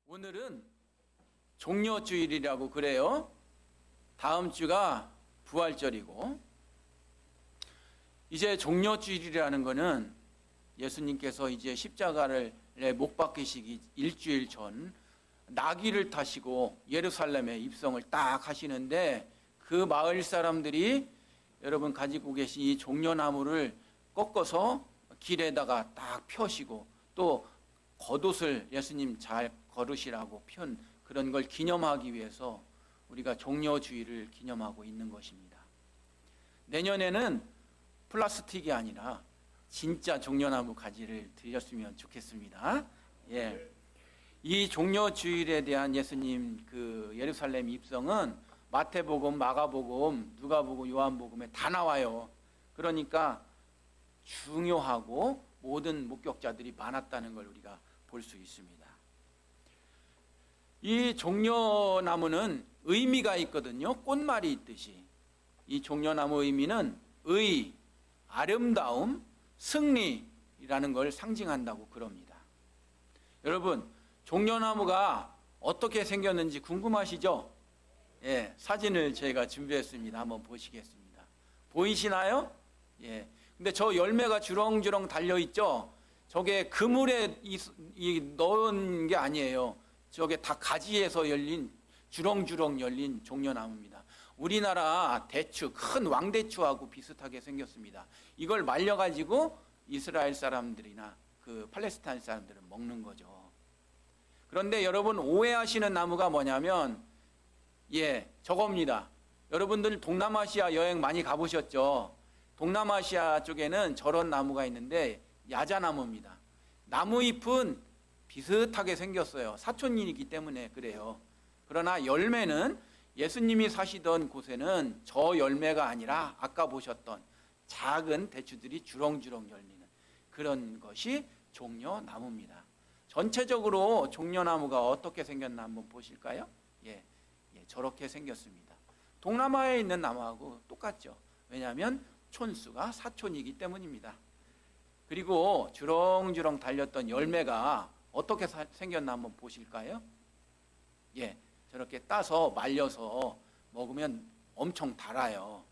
오늘은 종려주일이라고 그래요. 다음 주가 부활절이고, 이제 종려주일이라는 거는 예수님께서 이제 십자가를 못 박히시기 일주일 전 나귀를 타시고 예루살렘에 입성을 딱 하시는데, 그 마을 사람들이 여러분 가지고 계신 이 종려나무를 꺾어서 길에다가 딱 펴시고, 또 겉옷을 예수님 잘 걸으시라고 편 그런 걸 기념하기 위해서 우리가 종려주일을 기념하고 있는 것입니다. 내년에는 플라스틱이 아니라 진짜 종려나무 가지를 드렸으면 좋겠습니다. 예. 이 종려주일에 대한 예수님 그 예루살렘 입성은 마태복음, 마가복음, 누가복음, 요한복음에 다 나와요. 그러니까 중요하고 모든 목격자들이 많았다는 걸 우리가 볼 수 있습니다. 이 종려나무는 의미가 있거든요. 꽃말이 있듯이. 이 종려나무 의미는 의, 아름다움, 승리라는 걸 상징한다고 그럽니다. 여러분, 종려나무가 어떻게 생겼는지 궁금하시죠? 예, 사진을 저희가 준비했습니다. 한번 보시겠습니다. 보이시나요? 예. 근데 저 열매가 주렁주렁 달려있죠? 저게 그물에 넣은 게 아니에요. 저게 다 가지에서 열린, 주렁주렁 열린 종려나무입니다. 우리나라 대추, 큰 왕대추하고 비슷하게 생겼습니다. 이걸 말려가지고 이스라엘 사람들이나 그 팔레스타인 사람들은 먹는 거죠. 그런데 여러분 오해하시는 나무가 뭐냐면, 예, 저겁니다. 여러분들 동남아시아 여행 많이 가보셨죠? 동남아시아 쪽에는 저런 나무가 있는데 야자나무입니다. 나무 잎은 비슷하게 생겼어요. 사촌이기 때문에 그래요. 그러나 열매는 예수님이 사시던 곳에는 저 열매가 아니라 아까 보셨던 작은 대추들이 주렁주렁 열리는 그런 것이 종려나무입니다. 전체적으로 종려나무가 어떻게 생겼나 한번 보실까요? 예, 저렇게 생겼습니다. 동남아에 있는 나무하고 똑같죠. 왜냐하면 촌수가 사촌이기 때문입니다. 그리고 주렁주렁 달렸던 열매가 어떻게 생겼나 한번 보실까요? 예, 저렇게 따서 말려서 먹으면 엄청 달아요.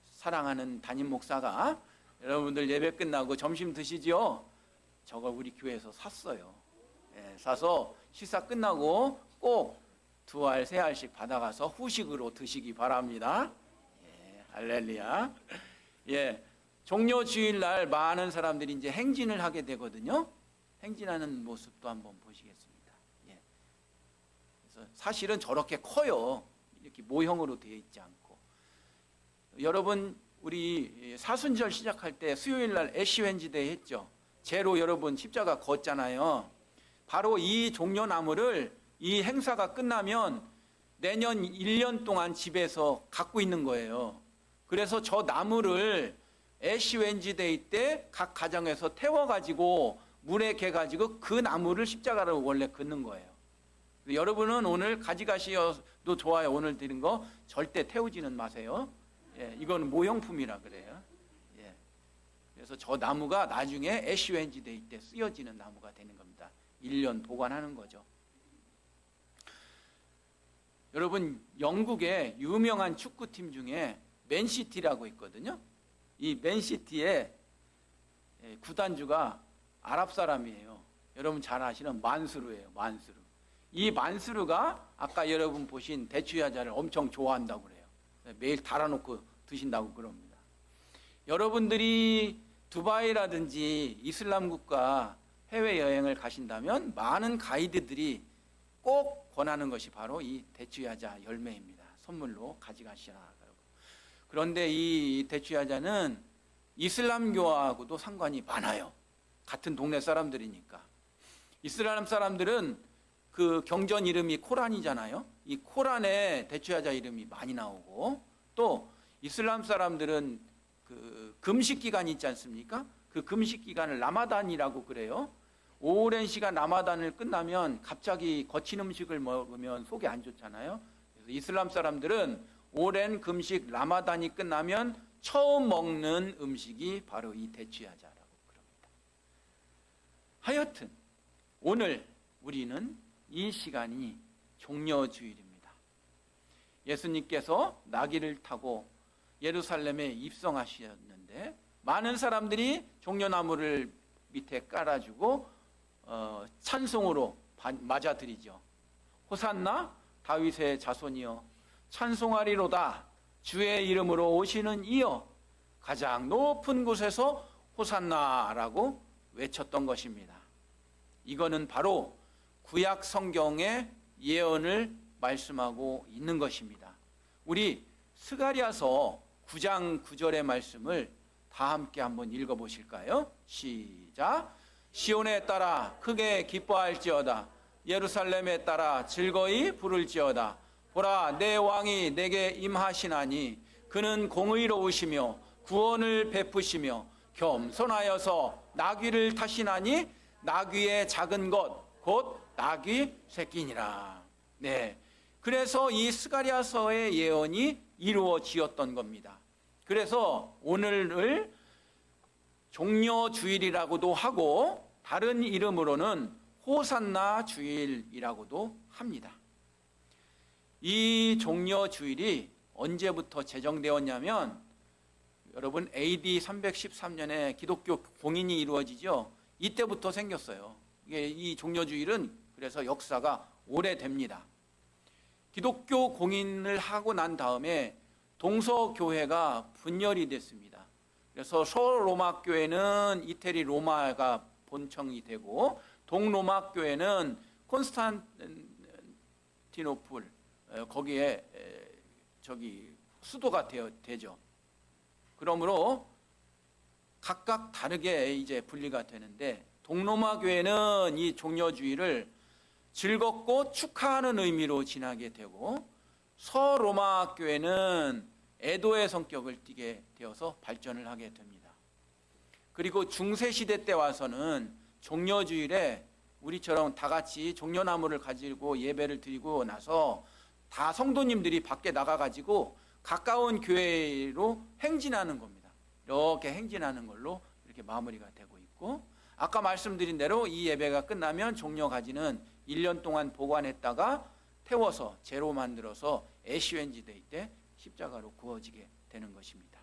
사랑하는 담임 목사가 여러분들 예배 끝나고 점심 드시죠? 저걸 우리 교회에서 샀어요. 예, 사서 시사 끝나고 꼭 2알, 3알씩 받아가서 후식으로 드시기 바랍니다. 예, 할렐루야. 예, 종려주일날 많은 사람들이 이제 행진을 하게 되거든요. 행진하는 모습도 한번 보시겠습니다. 예. 그래서 사실은 저렇게 커요. 이렇게 모형으로 되어 있지 않고. 여러분, 우리 사순절 시작할 때 수요일날 애쉬 웬즈데이 했죠. 제로 여러분 십자가 걷잖아요. 바로 이 종려나무를 이 행사가 끝나면 내년 1년 동안 집에서 갖고 있는 거예요. 그래서 저 나무를 애쉬 웬즈데이 때 각 가정에서 태워가지고 물에 개가지고 그 나무를 십자가로 원래 긋는 거예요. 여러분은 오늘 가져가셔도 좋아요. 오늘 드린 거 절대 태우지는 마세요. 예, 이건 모형품이라 그래요. 예. 그래서 저 나무가 나중에 애쉬 웬즈데이 때 쓰여지는 나무가 되는 겁니다. 1년 보관하는 거죠. 여러분, 영국의 유명한 축구팀 중에 맨시티라고 있거든요. 이 맨시티의 구단주가 아랍 사람이에요. 여러분 잘 아시는 만수르예요. 만수르. 이 만수르가 아까 여러분 보신 대추야자를 엄청 좋아한다고 그래요. 매일 달아놓고 드신다고 그럽니다. 여러분들이 두바이라든지 이슬람 국가 해외여행을 가신다면 많은 가이드들이 꼭 권하는 것이 바로 이 대추야자 열매입니다. 선물로 가져가시라. 그런데 이 대추야자는 이슬람교하고도 상관이 많아요. 같은 동네 사람들이니까. 이슬람 사람들은 그 경전 이름이 코란이잖아요. 이 코란에 대추야자 이름이 많이 나오고, 또 이슬람 사람들은 그 금식 기간이 있지 않습니까? 그 금식 기간을 라마단이라고 그래요. 오랜 시간 라마단을 끝나면 갑자기 거친 음식을 먹으면 속이 안 좋잖아요. 그래서 이슬람 사람들은 오랜 금식 라마단이 끝나면 처음 먹는 음식이 바로 이 대추야자라고 그럽니다. 하여튼 오늘 우리는 이 시간이 종려주일입니다. 예수님께서 나귀를 타고 예루살렘에 입성하셨는데 많은 사람들이 종려나무를 밑에 깔아주고 찬송으로 맞아들이죠. 호산나 다윗의 자손이여 찬송하리로다. 주의 이름으로 오시는 이여 가장 높은 곳에서 호산나라고 외쳤던 것입니다. 이거는 바로 구약 성경의 예언을 말씀하고 있는 것입니다. 우리 스가랴서 9장 9절의 말씀을 다 함께 한번 읽어보실까요? 시작. 시온에 따라 크게 기뻐할지어다. 예루살렘에 따라 즐거이 부를지어다. 보라, 내 왕이 내게 임하시나니 그는 공의로우시며 구원을 베푸시며 겸손하여서 나귀를 타시나니 나귀의 작은 것 곧 나귀 새끼니라. 네, 그래서 이 스가랴서의 예언이 이루어지었던 겁니다. 그래서 오늘을 종려주일이라고도 하고 다른 이름으로는 호산나 주일이라고도 합니다. 이 종려주일이 언제부터 제정되었냐면 여러분 AD 313년에 기독교 공인이 이루어지죠. 이때부터 생겼어요. 이 종려주일은 그래서 역사가 오래됩니다. 기독교 공인을 하고 난 다음에 동서교회가 분열이 됐습니다. 그래서 서로마 교회는 이태리 로마가 본청이 되고 동로마 교회는 콘스탄티노플 거기에 수도가 되죠. 그러므로 각각 다르게 이제 분리가 되는데 동로마 교회는 이 종려주일을 즐겁고 축하하는 의미로 지나게 되고 서로마 교회는 애도의 성격을 띠게 되어서 발전을 하게 됩니다. 그리고 중세시대 때 와서는 종려주일에 우리처럼 다 같이 종려나무를 가지고 예배를 드리고 나서 다 성도님들이 밖에 나가가지고 가까운 교회로 행진하는 겁니다. 이렇게 행진하는 걸로 이렇게 마무리가 되고 있고 아까 말씀드린 대로 이 예배가 끝나면 종려가지는 1년 동안 보관했다가 태워서 재로 만들어서 애시웬지 데이 때 십자가로 구워지게 되는 것입니다.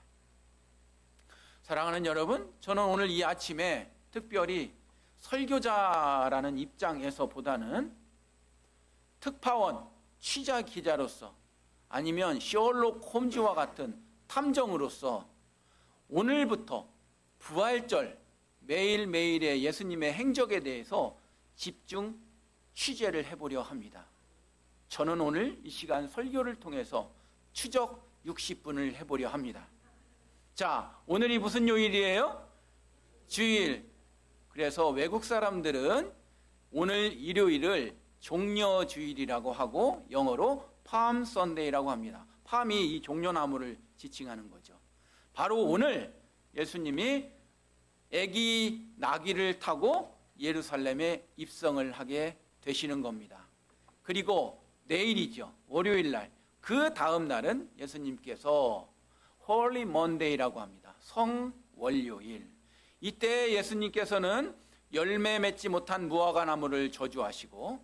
사랑하는 여러분, 저는 오늘 이 아침에 특별히 설교자라는 입장에서 보다는 특파원, 취재 기자로서 아니면 셜록 홈즈와 같은 탐정으로서 오늘부터 부활절 매일매일의 예수님의 행적에 대해서 집중 취재를 해보려 합니다. 저는 오늘 이 시간 설교를 통해서 추적 60분을 해보려 합니다. 자, 오늘이 무슨 요일이에요? 주일. 그래서 외국 사람들은 오늘 일요일을 종려주일이라고 하고 영어로 팜 선데이라고 합니다. 팜이 이 종려나무를 지칭하는 거죠. 바로 오늘 예수님이 애기 나귀를 타고 예루살렘에 입성을 하게 되시는 겁니다. 그리고 내일이죠. 월요일 날. 그 다음 날은 예수님께서 홀리 먼데이라고 합니다. 성월요일. 이때 예수님께서는 열매 맺지 못한 무화과 나무를 저주하시고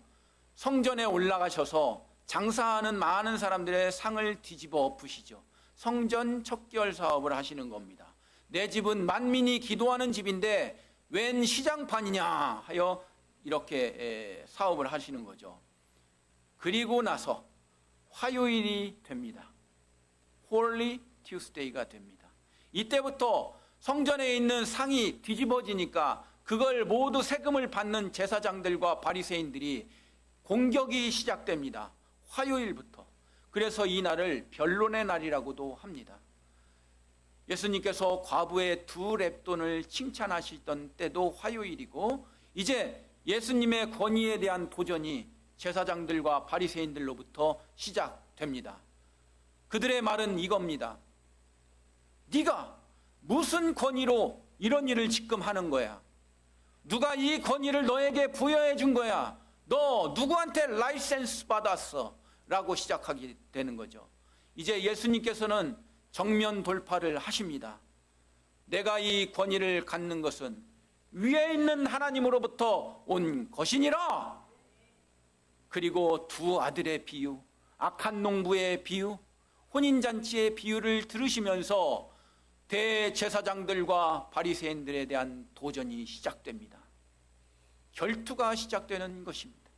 성전에 올라가셔서 장사하는 많은 사람들의 상을 뒤집어 엎으시죠. 성전 척결 사업을 하시는 겁니다. 내 집은 만민이 기도하는 집인데 웬 시장판이냐 하여 이렇게 사업을 하시는 거죠. 그리고 나서 화요일이 됩니다. 홀리 튜스데이가 됩니다. 이때부터 성전에 있는 상이 뒤집어지니까 그걸 모두 세금을 받는 제사장들과 바리새인들이 공격이 시작됩니다. 화요일부터. 그래서 이 날을 변론의 날이라고도 합니다. 예수님께서 과부의 2렙돈을 칭찬하시던 때도 화요일이고 이제 예수님의 권위에 대한 도전이 제사장들과 바리새인들로부터 시작됩니다. 그들의 말은 이겁니다. 네가 무슨 권위로 이런 일을 지금 하는 거야? 누가 이 권위를 너에게 부여해 준 거야? 너 누구한테 라이센스 받았어? 라고 시작하게 되는 거죠. 이제 예수님께서는 정면 돌파를 하십니다. 내가 이 권위를 갖는 것은 위에 있는 하나님으로부터 온 것이니라. 그리고 두 아들의 비유, 악한 농부의 비유, 혼인잔치의 비유를 들으시면서 대제사장들과 바리새인들에 대한 도전이 시작됩니다. 결투가 시작되는 것입니다.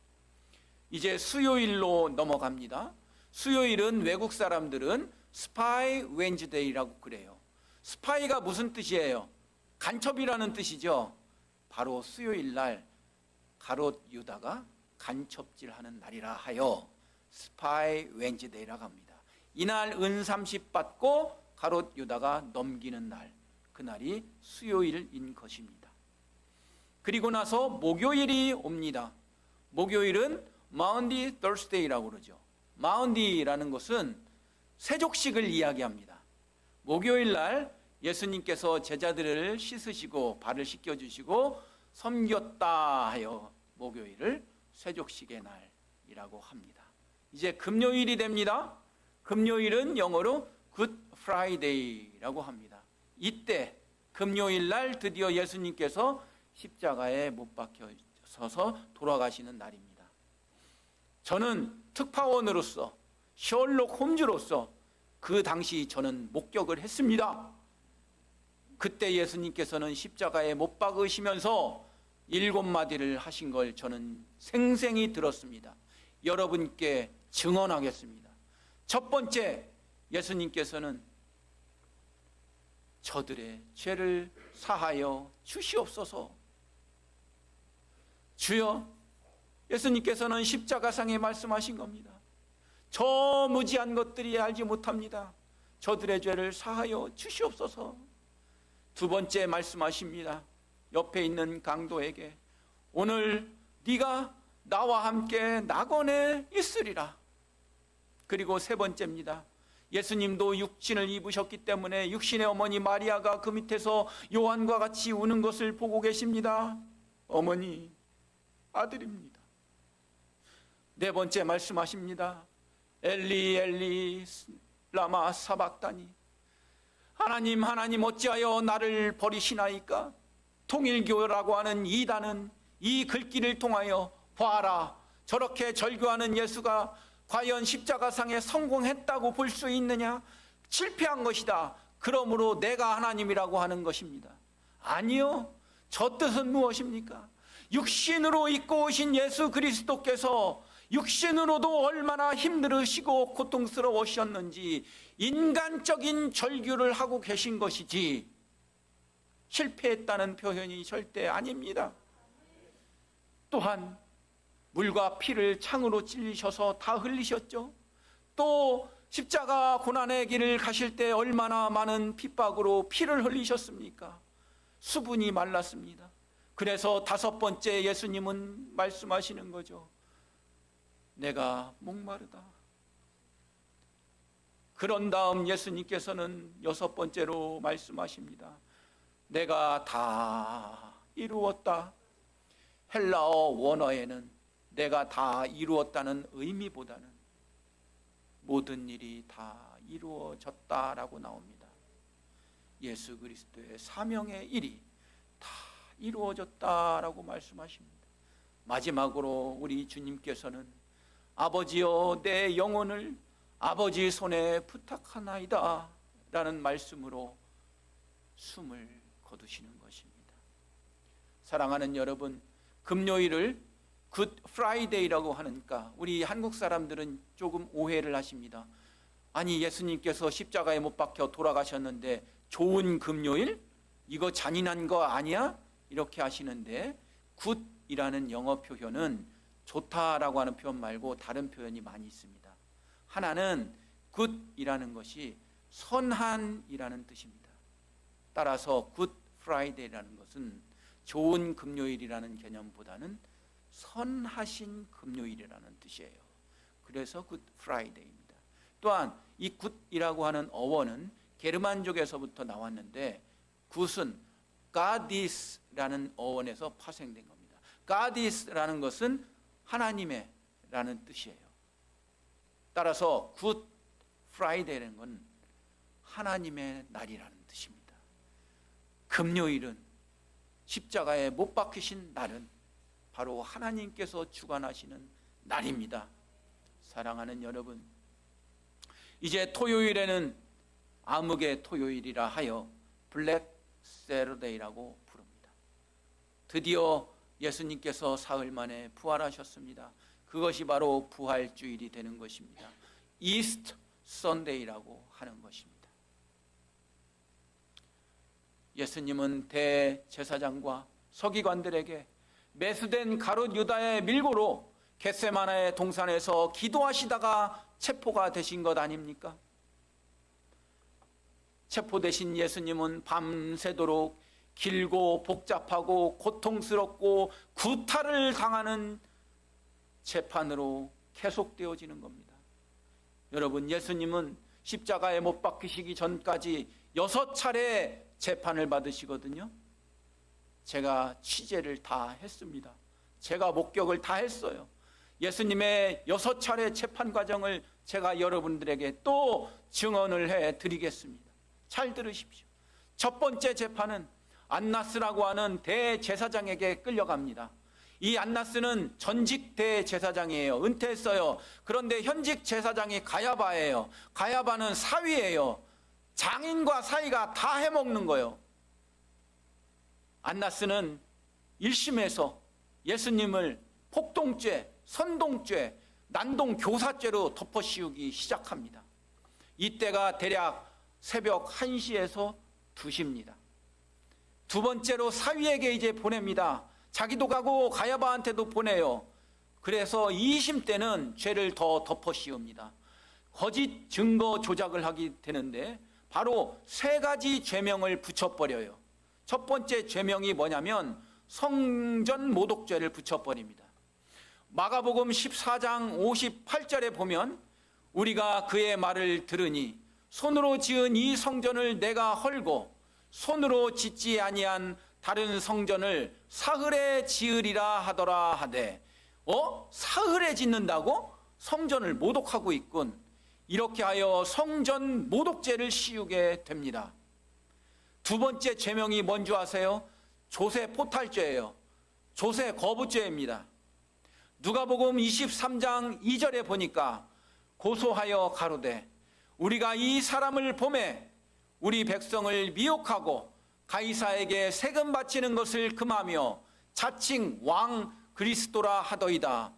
이제 수요일로 넘어갑니다. 수요일은 외국 사람들은 스파이 웬즈데이라고 그래요. 스파이가 무슨 뜻이에요? 간첩이라는 뜻이죠. 바로 수요일 날 가롯 유다가 간첩질하는 날이라 하여 스파이 웬즈데이라고 합니다. 이날 은 30 받고 가롯 유다가 넘기는 날, 그날이 수요일인 것입니다. 그리고 나서 목요일이 옵니다. 목요일은 마운디 더스데이라고 그러죠. 마운디라는 것은 세족식을 이야기합니다. 목요일 날 예수님께서 제자들을 씻으시고 발을 씻겨주시고 섬겼다 하여 목요일을 세족식의 날이라고 합니다. 이제 금요일이 됩니다. 금요일은 영어로 굿 프라이데이라고 합니다. 이때 금요일 날 드디어 예수님께서 십자가에 못 박혀서서 돌아가시는 날입니다. 저는 특파원으로서 셜록 홈즈로서 그 당시 저는 목격을 했습니다. 그때 예수님께서는 십자가에 못 박으시면서 7마디를 하신 걸 저는 생생히 들었습니다. 여러분께 증언하겠습니다. 첫 번째, 예수님께서는 저들의 죄를 사하여 주시옵소서. 주여, 예수님께서는 십자가상에 말씀하신 겁니다. 저 무지한 것들이 알지 못합니다. 저들의 죄를 사하여 주시옵소서. 두 번째 말씀하십니다. 옆에 있는 강도에게 오늘 네가 나와 함께 낙원에 있으리라. 그리고 세 번째입니다. 예수님도 육신을 입으셨기 때문에 육신의 어머니 마리아가 그 밑에서 요한과 같이 우는 것을 보고 계십니다. 어머니, 아들입니다. 네 번째 말씀하십니다. 엘리 엘리 라마 사박다니, 하나님 하나님 어찌하여 나를 버리시나이까. 통일교라고 하는 이단은 이 글귀를 통하여 봐라, 저렇게 절규하는 예수가 과연 십자가상에 성공했다고 볼 수 있느냐? 실패한 것이다. 그러므로 내가 하나님이라고 하는 것입니다. 아니요. 저 뜻은 무엇입니까? 육신으로 입고 오신 예수 그리스도께서 육신으로도 얼마나 힘들으시고 고통스러우셨는지 인간적인 절규를 하고 계신 것이지 실패했다는 표현이 절대 아닙니다. 또한 물과 피를 창으로 찔리셔서 다 흘리셨죠. 또 십자가 고난의 길을 가실 때 얼마나 많은 핍박으로 피를 흘리셨습니까? 수분이 말랐습니다. 그래서 다섯 번째 예수님은 말씀하시는 거죠. 내가 목마르다. 그런 다음 예수님께서는 여섯 번째로 말씀하십니다. 내가 다 이루었다. 헬라어 원어에는 내가 다 이루었다는 의미보다는 모든 일이 다 이루어졌다라고 나옵니다. 예수 그리스도의 사명의 일이 다 이루어졌다라고 말씀하십니다. 마지막으로 우리 주님께서는 아버지여 내 영혼을 아버지 손에 부탁하나이다 라는 말씀으로 숨을 거두시는 것입니다. 사랑하는 여러분, 금요일을 굿 프라이데이라고 하니까 우리 한국 사람들은 조금 오해를 하십니다. 아니, 예수님께서 십자가에 못 박혀 돌아가셨는데 좋은 금요일? 이거 잔인한 거 아니야? 이렇게 하시는데 굿이라는 영어 표현은 좋다라고 하는 표현 말고 다른 표현이 많이 있습니다. 하나는 굿이라는 것이 선한이라는 뜻입니다. 따라서 굿 프라이데이라는 것은 좋은 금요일이라는 개념보다는 선하신 금요일이라는 뜻이에요. 그래서 굿 프라이데이입니다. 또한 이 굿이라고 하는 어원은 게르만족에서부터 나왔는데 굿은 가디스라는 어원에서 파생된 겁니다. 가디스라는 것은 하나님의 라는 뜻이에요. 따라서 굿 프라이데이라는 건 하나님의 날이라는 뜻입니다. 금요일은 십자가에 못 박히신 날은 바로 하나님께서 주관하시는 날입니다. 사랑하는 여러분, 이제 토요일에는 암흑의 토요일이라 하여 블랙 세러데이라고 부릅니다. 드디어 예수님께서 사흘 만에 부활하셨습니다. 그것이 바로 부활주일이 되는 것입니다. 이스트 선데이라고 하는 것입니다. 예수님은 대제사장과 서기관들에게 매수된 가룟 유다의 밀고로 겟세마나의 동산에서 기도하시다가 체포가 되신 것 아닙니까? 체포되신 예수님은 밤새도록 길고 복잡하고 고통스럽고 구타를 당하는 재판으로 계속되어지는 겁니다. 여러분, 예수님은 십자가에 못 박히시기 전까지 6차례 재판을 받으시거든요. 제가 취재를 다 했습니다. 제가 목격을 다 했어요. 예수님의 6차례 재판 과정을 제가 여러분들에게 또 증언을 해드리겠습니다. 잘 들으십시오. 첫 번째 재판은 안나스라고 하는 대제사장에게 끌려갑니다. 이 안나스는 전직 대제사장이에요. 은퇴했어요. 그런데 현직 제사장이 가야바예요. 가야바는 사위예요. 장인과 사위가 다 해먹는 거예요. 안나스는 1심에서 예수님을 폭동죄, 선동죄, 난동 교사죄로 덮어씌우기 시작합니다. 이때가 대략 새벽 1시에서 2시입니다. 두 번째로 사위에게 이제 보냅니다. 자기도 가고 가야바한테도 보내요. 그래서 2심 때는 죄를 더 덮어씌웁니다. 거짓 증거 조작을 하게 되는데 바로 3가지 죄명을 붙여버려요. 첫 번째 죄명이 뭐냐면 성전 모독죄를 붙여버립니다. 마가복음 14장 58절에 보면 우리가 그의 말을 들으니 손으로 지은 이 성전을 내가 헐고 손으로 짓지 아니한 다른 성전을 사흘에 지으리라 하더라 하되, 사흘에 짓는다고? 성전을 모독하고 있군. 이렇게 하여 성전 모독죄를 씌우게 됩니다. 두 번째 죄명이 뭔지 아세요? 조세 포탈죄예요. 조세 거부죄입니다. 누가복음 23장 2절에 보니까 고소하여 가로되 우리가 이 사람을 보매 우리 백성을 미혹하고 가이사에게 세금 바치는 것을 금하며 자칭 왕 그리스도라 하더이다.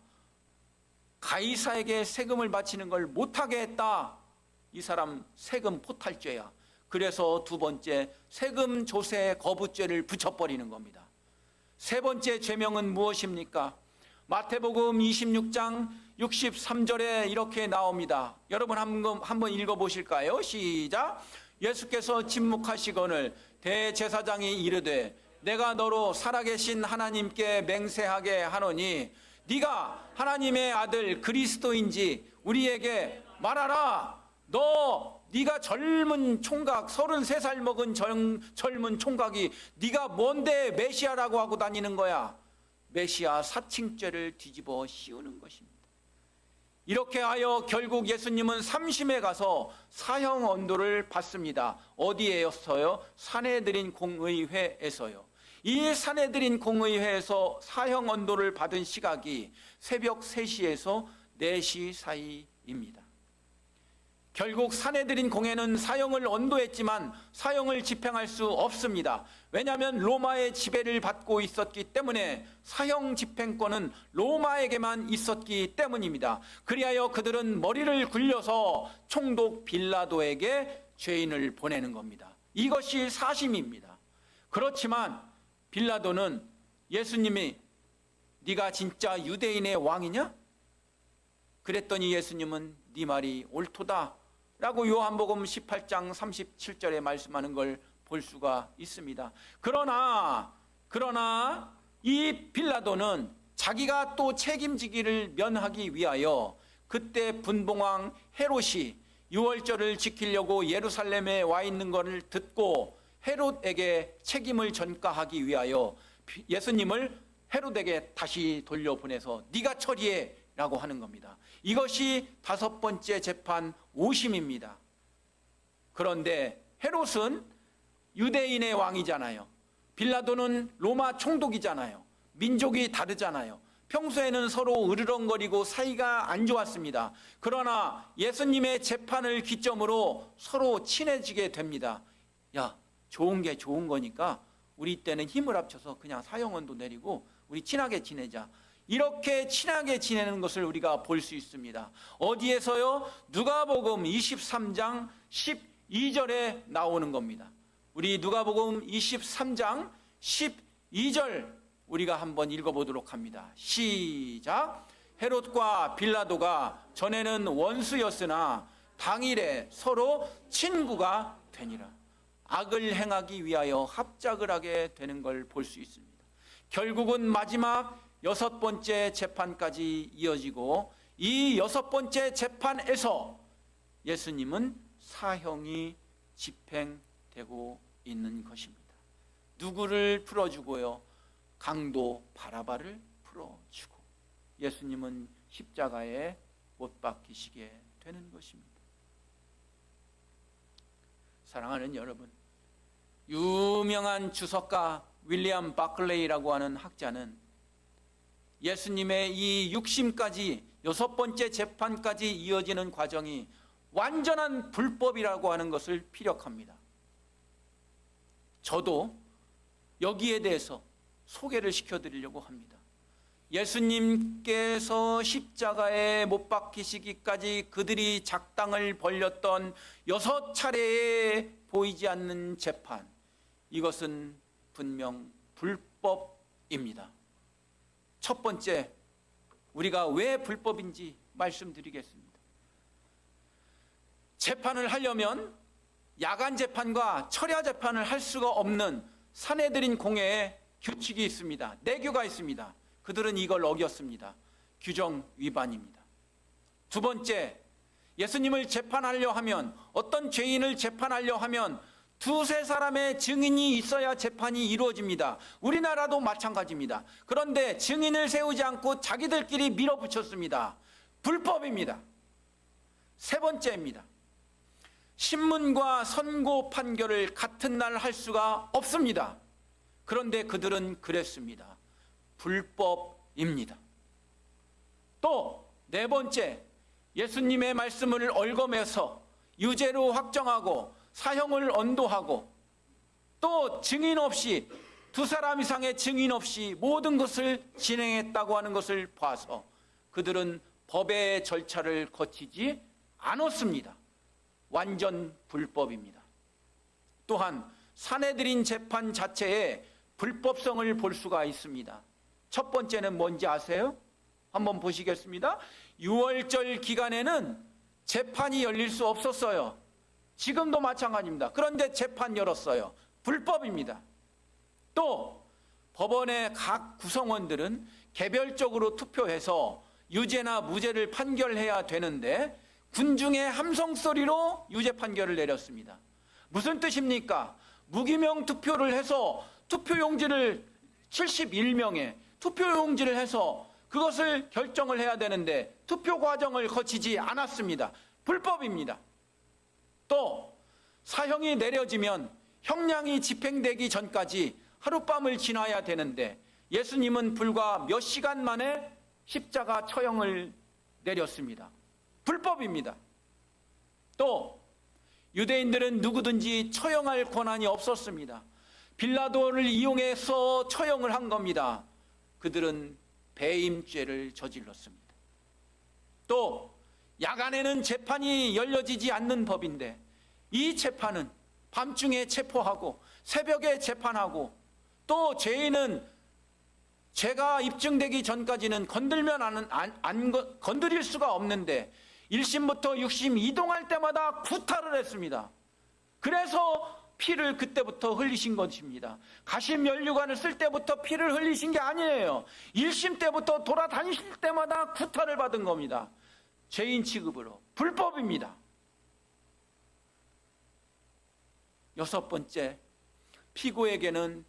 가이사에게 세금을 바치는 걸 못하게 했다. 이 사람 세금 포탈죄야. 그래서 두 번째 세금 조세 거부죄를 붙여버리는 겁니다. 세 번째 죄명은 무엇입니까? 마태복음 26장 63절에 이렇게 나옵니다. 여러분 한번 읽어보실까요? 시작. 예수께서 침묵하시거늘 대제사장이 이르되 내가 너로 살아계신 하나님께 맹세하게 하노니 네가 하나님의 아들 그리스도인지 우리에게 말하라. 네가 젊은 총각 33살 먹은 젊은 총각이 네가 뭔데 메시아라고 하고 다니는 거야. 메시아 사칭죄를 뒤집어 씌우는 것입니다. 이렇게 하여 결국 예수님은 3심에 가서 사형 언도를 받습니다. 어디에서요? 사내들인 공의회에서요. 이 사내들인 공의회에서 사형 언도를 받은 시각이 새벽 3시에서 4시 사이입니다. 결국 사내들인 공회는 사형을 언도했지만 사형을 집행할 수 없습니다. 왜냐하면 로마의 지배를 받고 있었기 때문에 사형 집행권은 로마에게만 있었기 때문입니다. 그리하여 그들은 머리를 굴려서 총독 빌라도에게 죄인을 보내는 겁니다. 이것이 사심입니다. 그렇지만 빌라도는 예수님이 네가 진짜 유대인의 왕이냐? 그랬더니 예수님은 네 말이 옳도다 라고 요한복음 18장 37절에 말씀하는 걸 볼 수가 있습니다. 그러나 이 빌라도는 자기가 또 책임지기를 면하기 위하여 그때 분봉왕 헤롯이 유월절을 지키려고 예루살렘에 와 있는 것을 듣고 헤롯에게 책임을 전가하기 위하여 예수님을 헤롯에게 다시 돌려보내서 네가 처리해 라고 하는 겁니다. 이것이 5번째 재판 5심입니다. 그런데 헤롯은 유대인의 왕이잖아요. 빌라도는 로마 총독이잖아요. 민족이 다르잖아요. 평소에는 서로 으르렁거리고 사이가 안 좋았습니다. 그러나 예수님의 재판을 기점으로 서로 친해지게 됩니다. 야, 좋은 게 좋은 거니까 우리 때는 힘을 합쳐서 그냥 사형원도 내리고 우리 친하게 지내자. 이렇게 친하게 지내는 것을 우리가 볼 수 있습니다. 어디에서요? 누가복음 23장 12절에 나오는 겁니다. 우리 누가복음 23장 12절 우리가 한번 읽어보도록 합니다. 시작. 헤롯과 빌라도가 전에는 원수였으나 당일에 서로 친구가 되니라. 악을 행하기 위하여 합작을 하게 되는 걸 볼 수 있습니다. 결국은 마지막 6번째 재판까지 이어지고 이 6번째 재판에서 예수님은 사형이 집행되고 있는 것입니다. 누구를 풀어주고요? 강도 바라바를 풀어주고 예수님은 십자가에 못 박히시게 되는 것입니다. 사랑하는 여러분, 유명한 주석가 윌리엄 바클레이라고 하는 학자는 예수님의 이 육심까지 6번째 재판까지 이어지는 과정이 완전한 불법이라고 하는 것을 피력합니다. 저도 여기에 대해서 소개를 시켜드리려고 합니다. 예수님께서 십자가에 못 박히시기까지 그들이 작당을 벌였던 6차례에 보이지 않는 재판, 이것은 분명 불법입니다. 첫 번째, 우리가 왜 불법인지 말씀드리겠습니다. 재판을 하려면 야간 재판과 철야 재판을 할 수가 없는 산헤드린 공회에 규칙이 있습니다. 내규가 있습니다. 그들은 이걸 어겼습니다. 규정 위반입니다. 두 번째, 예수님을 재판하려 하면, 어떤 죄인을 재판하려 하면 두세 사람의 증인이 있어야 재판이 이루어집니다. 우리나라도 마찬가지입니다. 그런데 증인을 세우지 않고 자기들끼리 밀어붙였습니다. 불법입니다. 세 번째입니다. 신문과 선고 판결을 같은 날 할 수가 없습니다. 그런데 그들은 그랬습니다. 불법입니다. 또 네 번째, 예수님의 말씀을 얽어매서 유죄로 확정하고 사형을 언도하고 또 증인 없이, 두 사람 이상의 증인 없이 모든 것을 진행했다고 하는 것을 봐서 그들은 법의 절차를 거치지 않았습니다. 완전 불법입니다. 또한 산헤드린 재판 자체에 불법성을 볼 수가 있습니다. 첫 번째는 뭔지 아세요? 한번 보시겠습니다. 6월절 기간에는 재판이 열릴 수 없었어요. 지금도 마찬가지입니다. 그런데 재판 열었어요. 불법입니다. 또 법원의 각 구성원들은 개별적으로 투표해서 유죄나 무죄를 판결해야 되는데 군중의 함성 소리로 유죄 판결을 내렸습니다. 무슨 뜻입니까? 무기명 투표를 해서 투표용지를 71명에 투표용지를 해서 그것을 결정을 해야 되는데 투표 과정을 거치지 않았습니다. 불법입니다. 또 사형이 내려지면 형량이 집행되기 전까지 하룻밤을 지나야 되는데 예수님은 불과 몇 시간 만에 십자가 처형을 내렸습니다. 불법입니다. 또 유대인들은 누구든지 처형할 권한이 없었습니다. 빌라도를 이용해서 처형을 한 겁니다. 그들은 배임죄를 저질렀습니다. 또 야간에는 재판이 열려지지 않는 법인데 이 재판은 밤중에 체포하고 새벽에 재판하고 또 죄인은 죄가 입증되기 전까지는 건드릴 수가 없는데 1심부터 6심 이동할 때마다 구타를 했습니다. 그래서 피를 그때부터 흘리신 것입니다. 가심 연류관을 쓸 때부터 피를 흘리신 게 아니에요. 1심 때부터 돌아다니실 때마다 구타를 받은 겁니다. 죄인 취급으로. 불법입니다. 여섯 번째, 피고에게는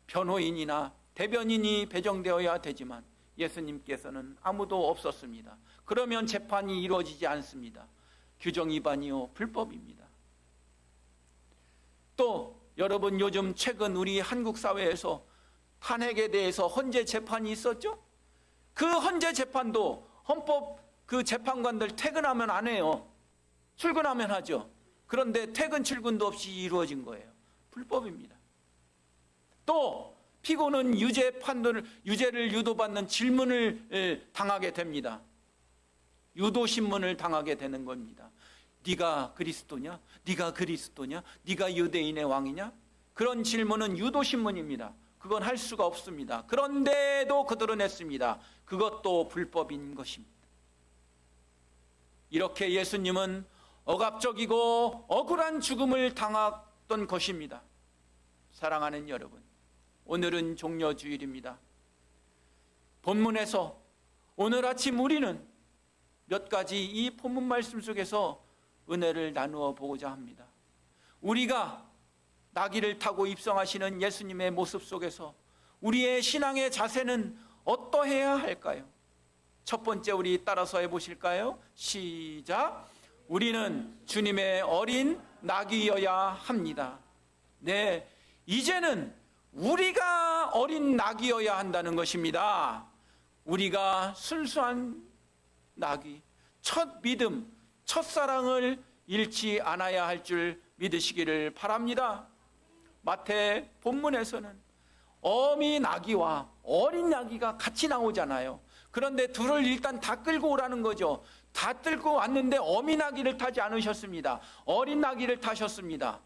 변호인이나 대변인이 배정되어야 되지만 예수님께서는 아무도 없었습니다. 그러면 재판이 이루어지지 않습니다. 규정 위반이요, 불법입니다. 또 여러분, 요즘 최근 우리 한국 사회에서 탄핵에 대해서 헌재 재판이 있었죠. 그 헌재 재판도 헌법 그 재판관들 퇴근하면 안 해요. 출근하면 하죠. 그런데 퇴근 출근도 없이 이루어진 거예요. 불법입니다. 또 피고는 유죄를 유도받는 질문을 당하게 됩니다. 유도신문을 당하게 되는 겁니다. 네가 그리스도냐? 네가 그리스도냐? 네가 유대인의 왕이냐? 그런 질문은 유도신문입니다. 그건 할 수가 없습니다. 그런데도 그들은 했습니다. 그것도 불법인 것입니다. 이렇게 예수님은 억압적이고 억울한 죽음을 당했던 것입니다. 사랑하는 여러분, 오늘은 종려주일입니다. 본문에서 오늘 아침 우리는 몇 가지 이 본문 말씀 속에서 은혜를 나누어 보고자 합니다. 우리가 나귀를 타고 입성하시는 예수님의 모습 속에서 우리의 신앙의 자세는 어떠해야 할까요? 첫 번째 우리 따라서 해보실까요? 시작. 우리는 주님의 어린 나귀여야 합니다. 네, 이제는 우리가 어린 나귀여야 한다는 것입니다. 우리가 순수한 나귀, 첫 믿음, 첫 사랑을 잃지 않아야 할 줄 믿으시기를 바랍니다. 마태 본문에서는 어미 나귀와 어린 나귀가 같이 나오잖아요. 그런데 둘을 일단 다 끌고 오라는 거죠. 다 끌고 왔는데 어미 나귀를 타지 않으셨습니다. 어린 나귀를 타셨습니다.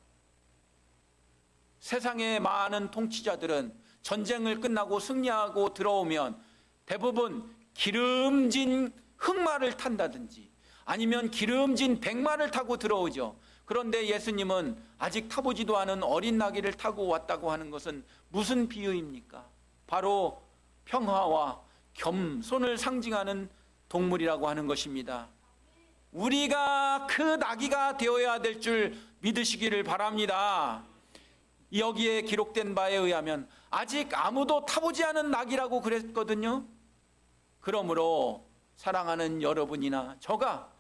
세상의 많은 통치자들은 전쟁을 끝나고 승리하고 들어오면 대부분 기름진 흑마를 탄다든지 아니면 기름진 백마를 타고 들어오죠. 그런데 예수님은 아직 타보지도 않은 어린 나귀를 타고 왔다고 하는 것은 무슨 비유입니까? 바로 평화와 겸손을 상징하는 동물이라고 하는 것입니다. 우리가 그 나귀가 되어야 될 줄 믿으시기를 바랍니다. 여기에 기록된 바에 의하면 아직 아무도 타보지 않은 나귀라고 그랬거든요. 그러므로 사랑하는 여러분이나 저가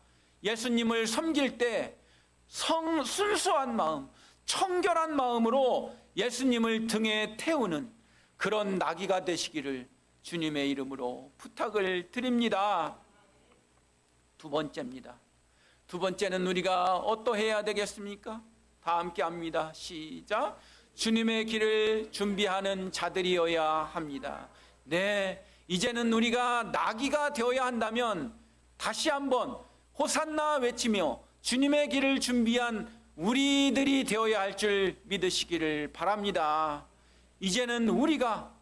예수님을 섬길 때 순수한 마음, 청결한 마음으로 예수님을 등에 태우는 그런 나귀가 되시기를 주님의 이름으로 부탁을 드립니다. 두 번째입니다. 두 번째는 우리가 어떠해야 되겠습니까? 다 함께 합니다. 시작. 주님의 길을 준비하는 자들이어야 합니다. 네, 이제는 우리가 나귀가 되어야 한다면 다시 한번 호산나 외치며 주님의 길을 준비한 우리들이 되어야 할 줄 믿으시기를 바랍니다. 이제는 우리가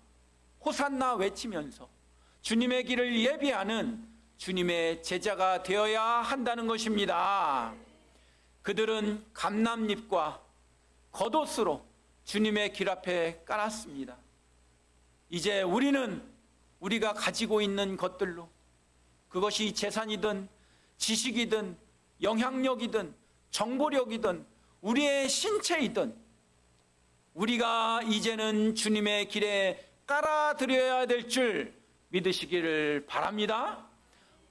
호산나 외치면서 주님의 길을 예비하는 주님의 제자가 되어야 한다는 것입니다. 그들은 감람잎과 겉옷으로 주님의 길 앞에 깔았습니다. 이제 우리는 우리가 가지고 있는 것들로, 그것이 재산이든 지식이든 영향력이든 정보력이든 우리의 신체이든 우리가 이제는 주님의 길에 깔아드려야 될 줄 믿으시기를 바랍니다.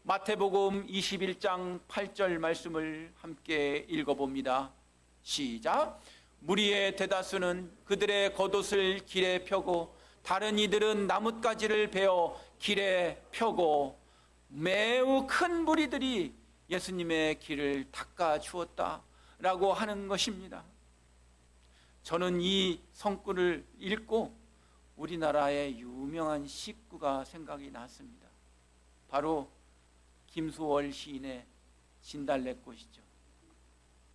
마태복음 21장 8절 말씀을 함께 읽어봅니다. 시작. 무리의 대다수는 그들의 겉옷을 길에 펴고 다른 이들은 나뭇가지를 베어 길에 펴고 매우 큰 무리들이 예수님의 길을 닦아 주었다라고 하는 것입니다. 저는 이 성구를 읽고 우리나라의 유명한 시구가 생각이 났습니다. 바로 김수월 시인의 진달래꽃이죠.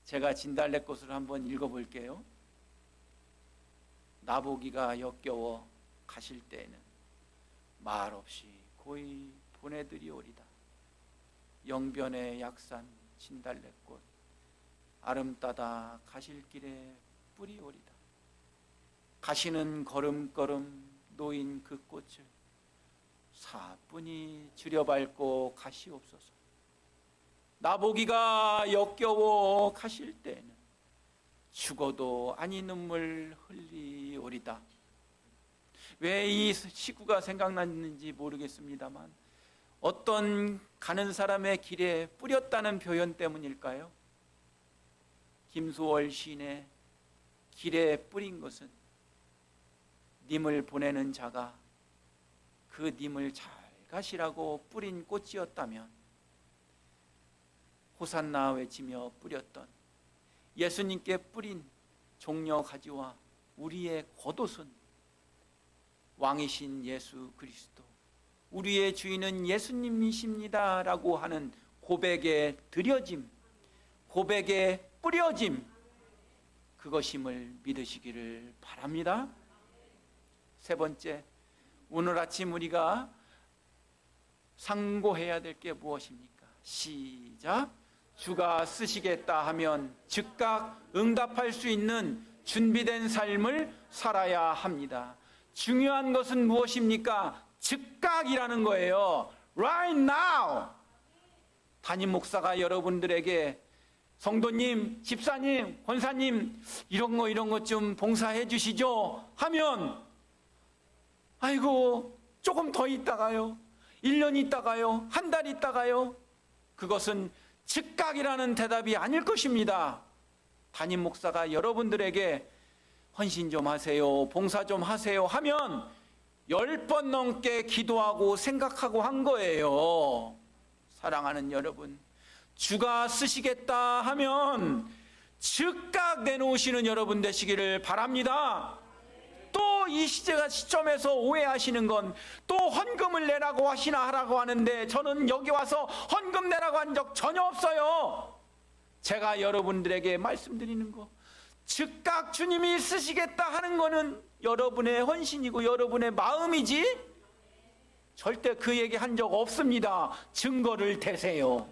제가 진달래꽃을 한번 읽어볼게요. 나보기가 역겨워 가실 때에는 말없이 고이 보내드리오리다. 영변의 약산 진달래꽃 아름따다 가실 길에 뿌리오리다. 가시는 걸음걸음 놓인 그 꽃을 사뿐히 들여밟고 가시옵소서. 나보기가 역겨워 가실 때에는 죽어도 아니 눈물 흘리오리다. 왜 이 시구가 생각났는지 모르겠습니다만 어떤 가는 사람의 길에 뿌렸다는 표현 때문일까요? 김수월 시인의 길에 뿌린 것은 님을 보내는 자가 그 님을 잘 가시라고 뿌린 꽃이었다면, 호산나 외치며 뿌렸던 예수님께 뿌린 종려 가지와 우리의 겉옷은 왕이신 예수 그리스도, 우리의 주인은 예수님이십니다 라고 하는 고백의 드려짐, 고백의 뿌려짐, 그것임을 믿으시기를 바랍니다. 세 번째, 오늘 아침 우리가 상고해야 될 게 무엇입니까? 시작. 주가 쓰시겠다 하면 즉각 응답할 수 있는 준비된 삶을 살아야 합니다. 중요한 것은 무엇입니까? 즉각이라는 거예요. Right now. 담임 목사가 여러분들에게 성도님, 집사님, 권사님 이런 거 좀 봉사해 주시죠 하면, 아이고 조금 더 있다가요, 1년 있다가요, 한 달 있다가요, 그것은 즉각이라는 대답이 아닐 것입니다. 담임 목사가 여러분들에게 헌신 좀 하세요, 봉사 좀 하세요 하면 10번 넘게 기도하고 생각하고 한 거예요. 사랑하는 여러분, 주가 쓰시겠다 하면 즉각 내놓으시는 여러분 되시기를 바랍니다. 또 이 시점에서 오해하시는 건, 또 헌금을 내라고 하시나 하라고 하는데 저는 여기 와서 헌금 내라고 한 적 전혀 없어요. 제가 여러분들에게 말씀드리는 거, 즉각 주님이 쓰시겠다 하는 거는 여러분의 헌신이고 여러분의 마음이지 절대 그 얘기 한 적 없습니다. 증거를 대세요.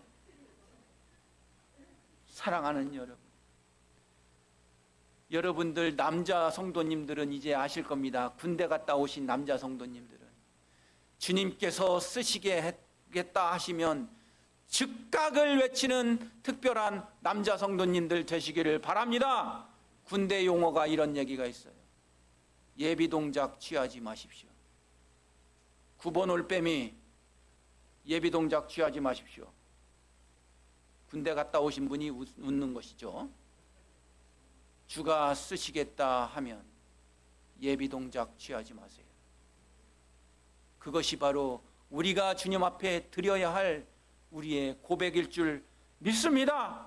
사랑하는 여러분, 여러분들 남자 성도님들은 이제 아실 겁니다. 군대 갔다 오신 남자 성도님들은 주님께서 쓰시겠다 하시면 즉각을 외치는 특별한 남자 성도님들 되시기를 바랍니다. 군대 용어가 이런 얘기가 있어요. 예비 동작 취하지 마십시오. 9번 올빼미, 예비 동작 취하지 마십시오. 군대 갔다 오신 분이 웃는 것이죠. 주가 쓰시겠다 하면 예비 동작 취하지 마세요. 그것이 바로 우리가 주님 앞에 드려야 할 우리의 고백일 줄 믿습니다.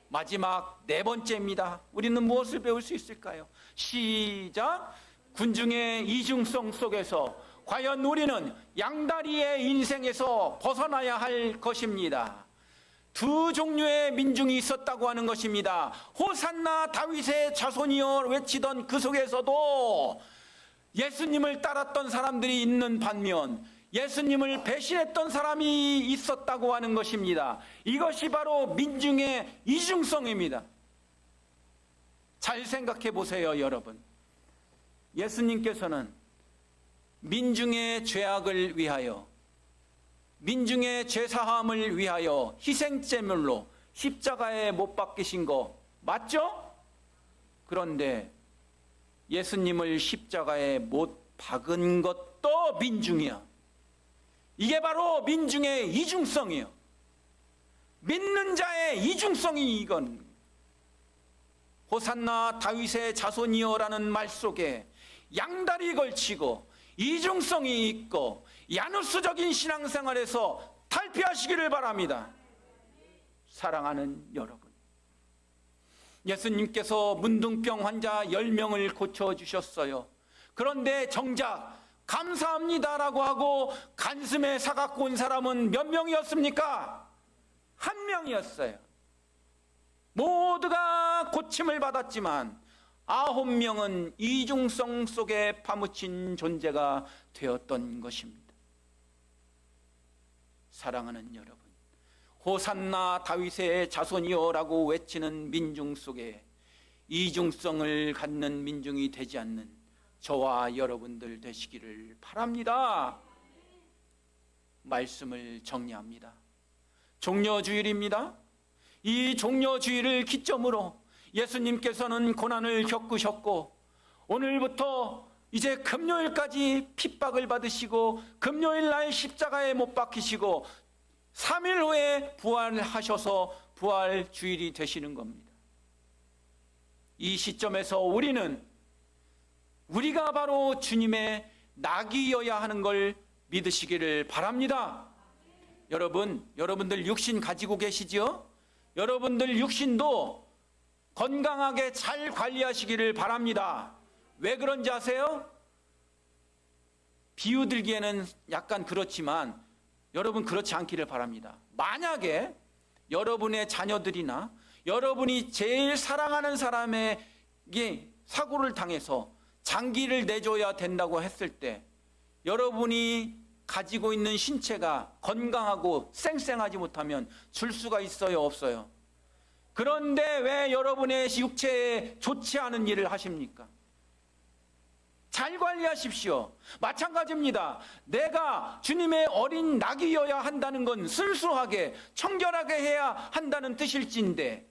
마지막 네 번째입니다. 우리는 무엇을 배울 수 있을까요? 시작. 군중의 이중성 속에서 과연 우리는 양다리의 인생에서 벗어나야 할 것입니다. 두 종류의 민중이 있었다고 하는 것입니다. 호산나 다윗의 자손이여 외치던 그 속에서도 예수님을 따랐던 사람들이 있는 반면 예수님을 배신했던 사람이 있었다고 하는 것입니다. 이것이 바로 민중의 이중성입니다. 잘 생각해 보세요, 여러분. 예수님께서는 민중의 죄악을 위하여, 민중의 죄사함을 위하여 희생제물로 십자가에 못 박히신 거 맞죠? 그런데 예수님을 십자가에 못 박은 것도 민중이야. 이게 바로 민중의 이중성이에요. 믿는 자의 이중성이 이건. 호산나 다윗의 자손이여라는 말 속에 양다리 걸치고 이중성이 있고 야누스적인 신앙생활에서 탈피하시기를 바랍니다. 사랑하는 여러분, 예수님께서 문둥병 환자 10명을 고쳐주셨어요. 그런데 정작 감사합니다라고 하고 간슴에 사갖고 온 사람은 몇 명이었습니까? 한 명이었어요. 모두가 고침을 받았지만 9명은 이중성 속에 파묻힌 존재가 되었던 것입니다. 사랑하는 여러분, 호산나 다윗의 자손이여라고 외치는 민중 속에 이중성을 갖는 민중이 되지 않는 저와 여러분들 되시기를 바랍니다. 말씀을 정리합니다. 종려주일입니다. 이 종려주일을 기점으로 예수님께서는 고난을 겪으셨고 오늘부터 이제 금요일까지 핍박을 받으시고 금요일 날 십자가에 못 박히시고 3일 후에 부활하셔서 부활주일이 되시는 겁니다. 이 시점에서 우리는 우리가 바로 주님의 낙이어야 하는 걸 믿으시기를 바랍니다. 여러분들 육신 가지고 계시죠? 여러분들 육신도 건강하게 잘 관리하시기를 바랍니다. 왜 그런지 아세요? 비유 들기에는 약간 그렇지만 여러분 그렇지 않기를 바랍니다. 만약에 여러분의 자녀들이나 여러분이 제일 사랑하는 사람에게 사고를 당해서 장기를 내줘야 된다고 했을 때 여러분이 가지고 있는 신체가 건강하고 쌩쌩하지 못하면 줄 수가 있어요, 없어요? 그런데 왜 여러분의 육체에 좋지 않은 일을 하십니까? 잘 관리하십시오. 마찬가지입니다. 내가 주님의 어린 낙이어야 한다는 건 순수하게 청결하게 해야 한다는 뜻일진데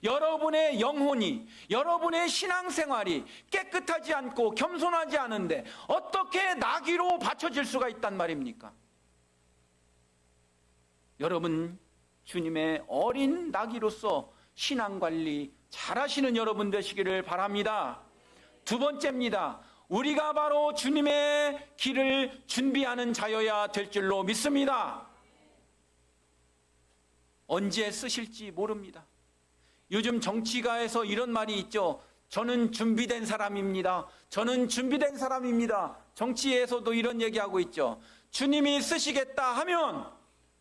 여러분의 영혼이, 여러분의 신앙생활이 깨끗하지 않고 겸손하지 않은데 어떻게 낙이로 바쳐질 수가 있단 말입니까? 여러분 주님의 어린 낙이로서 신앙관리 잘하시는 여러분 되시기를 바랍니다. 두 번째입니다. 우리가 바로 주님의 길을 준비하는 자여야 될 줄로 믿습니다. 언제 쓰실지 모릅니다. 요즘 정치가에서 이런 말이 있죠. 저는 준비된 사람입니다. 저는 준비된 사람입니다. 정치에서도 이런 얘기하고 있죠. 주님이 쓰시겠다 하면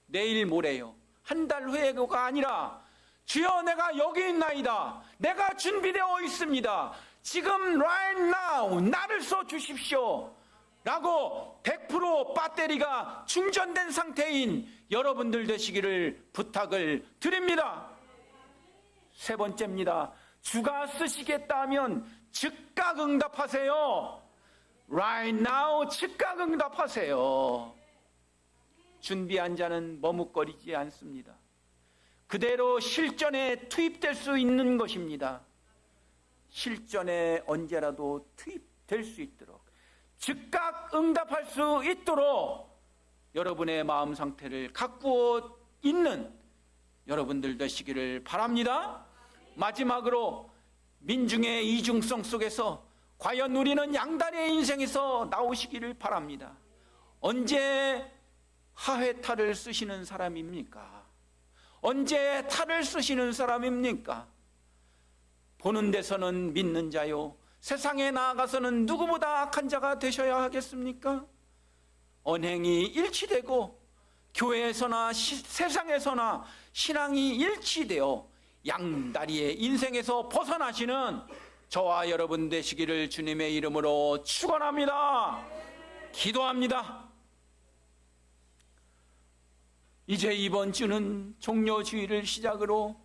내일 모레요. 한 달 후에가 아니라 주여 내가 여기 있나이다. 내가 준비되어 있습니다. 지금 right now 나를 써 주십시오. 라고 100% 배터리가 충전된 상태인 여러분들 되시기를 부탁을 드립니다. 세 번째입니다. 주가 쓰시겠다 하면 즉각 응답하세요. right now 즉각 응답하세요. 준비한 자는 머뭇거리지 않습니다. 그대로 실전에 투입될 수 있는 것입니다. 실전에 언제라도 투입될 수 있도록 즉각 응답할 수 있도록 여러분의 마음 상태를 가꾸어 있는 여러분들 되시기를 바랍니다. 마지막으로 민중의 이중성 속에서 과연 우리는 양다리의 인생에서 나오시기를 바랍니다. 언제 하회탈을 쓰시는 사람입니까? 언제 탈을 쓰시는 사람입니까? 보는 데서는 믿는 자요, 세상에 나아가서는 누구보다 악한 자가 되셔야 하겠습니까? 언행이 일치되고 교회에서나 세상에서나 신앙이 일치되어 양다리의 인생에서 벗어나시는 저와 여러분 되시기를 주님의 이름으로 축원합니다. 기도합니다. 이제 이번 주는 종료주일을 시작으로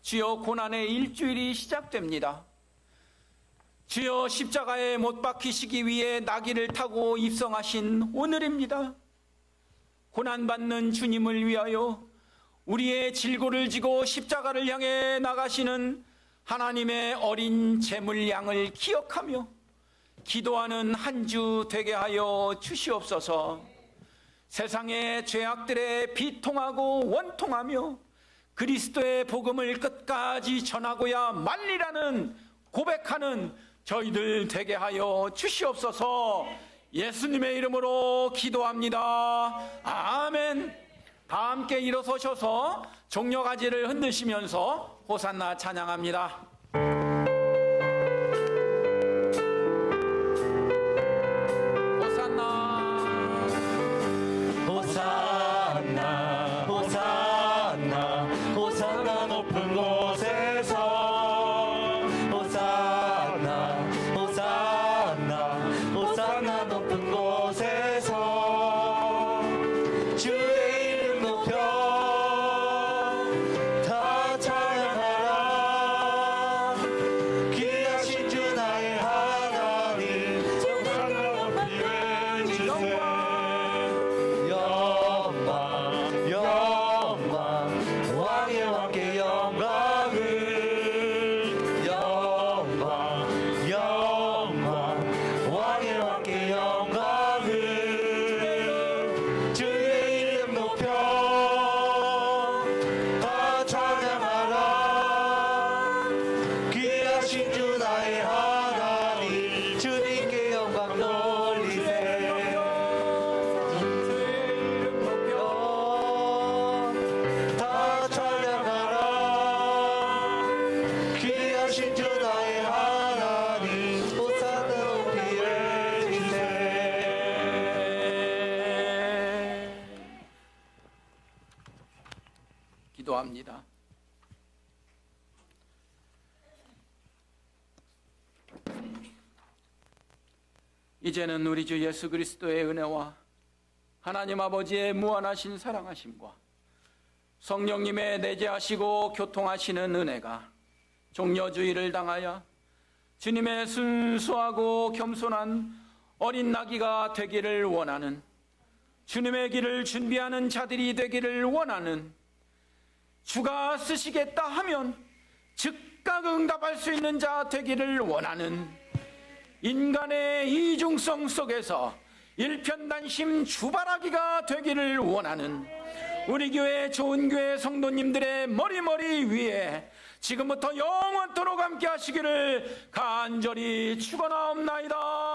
주여 고난의 일주일이 시작됩니다. 주여 십자가에 못 박히시기 위해 나귀를 타고 입성하신 오늘입니다. 고난받는 주님을 위하여 우리의 질고를 지고 십자가를 향해 나가시는 하나님의 어린 제물 양을 기억하며 기도하는 한 주 되게 하여 주시옵소서. 세상의 죄악들에 비통하고 원통하며 그리스도의 복음을 끝까지 전하고야 말리라는 고백하는 저희들 되게 하여 주시옵소서. 예수님의 이름으로 기도합니다. 아멘. 다 함께 일어서셔서 종려가지를 흔드시면서 호산나 찬양합니다. 주의 이름 높여 다 찬양하라. 기도합니다. 이제는 우리 주 예수 그리스도의 은혜와 하나님 아버지의 무한하신 사랑하심과 성령님의 내재하시고 교통하시는 은혜가 종려주의를 당하여 주님의 순수하고 겸손한 어린 나귀가 되기를 원하는, 주님의 길을 준비하는 자들이 되기를 원하는, 주가 쓰시겠다 하면 즉각 응답할 수 있는 자 되기를 원하는, 인간의 이중성 속에서 일편단심 주바라기가 되기를 원하는 우리 교회 좋은 교회 성도님들의 머리 위에 지금부터 영원토록 함께 하시기를 간절히 축원하옵나이다.